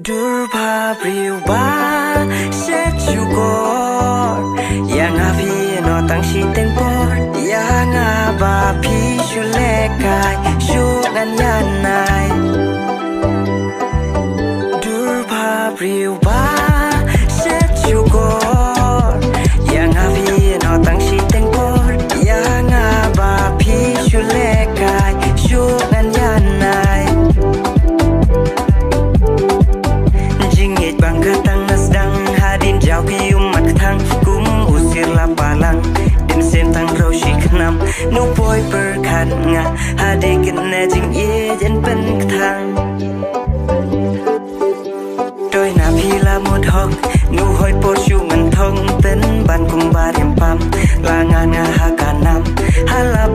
Durpa priuba sechukor yang avi no tang si tengpor yang aba pi shulekai shungan yanai Durpa priuba sechukor yang avi no tang si tengpor yang aba pi shulekai shungan yanai Bangkatang nasdang hadin jauh umat thang kum usir lapalang dim sentang roshi khnam nu boy berkhan nga hade kena jing ye jen pen thang Doi na phila mut hok nu hoi po shu man thong pen ban kum ba rim pam la nga nga ha kanam hala